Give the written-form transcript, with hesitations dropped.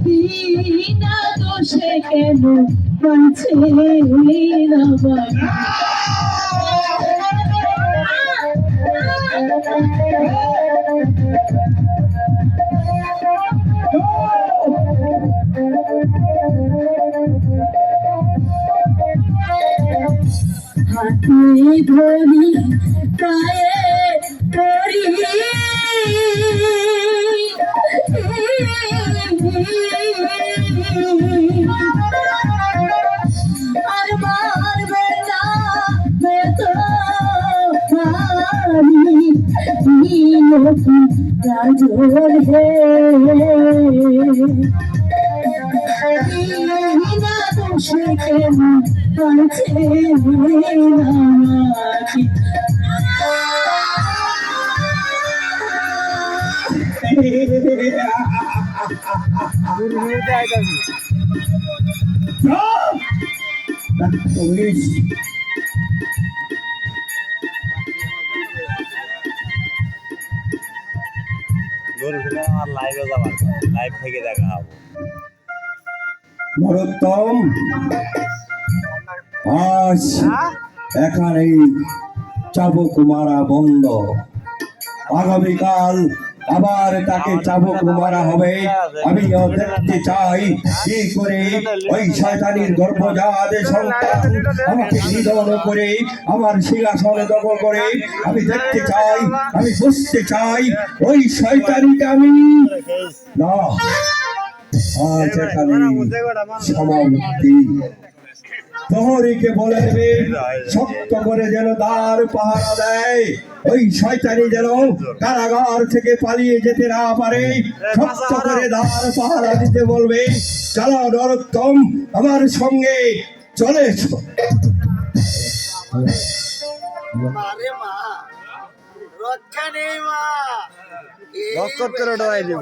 বিনা দোষে কেন বাঁচে হাতে ধরি পায়ে পড়ি আর মারবে না বেতো রাজল হে বিনা দোষে কেন বাঁচে নামাকি নরোত্তম, আজ এখানেই চাবুক মারা বন্ধ। আগামীকাল আবার তাকে চাবুক মারা হবে। আমিও দেখতে চাই কি করে ওই শয়তানির গর্ভজাত সন্তান আমাকে নিধন করে আমার সিংহাসন দখল করে। আমি দেখতে চাই, আমি বুঝতে চাই ওই শয়তানিকে আমি না। আজ এখানে সমাপ্তি। প্রহরীকে বলে দেবে শক্ত করে যেন দ্বার পাহারা দেয়, ওই শয়তানি যেন কারাগার থেকে পালিয়ে যেতে না পারে। শক্ত করে দ্বার পাহারা দিতে বলবে। চলো নরোত্তম, আমার সঙ্গে চলে এসো। রক্ষা নেই মা, রক্ষা করে ডরাই দেবে।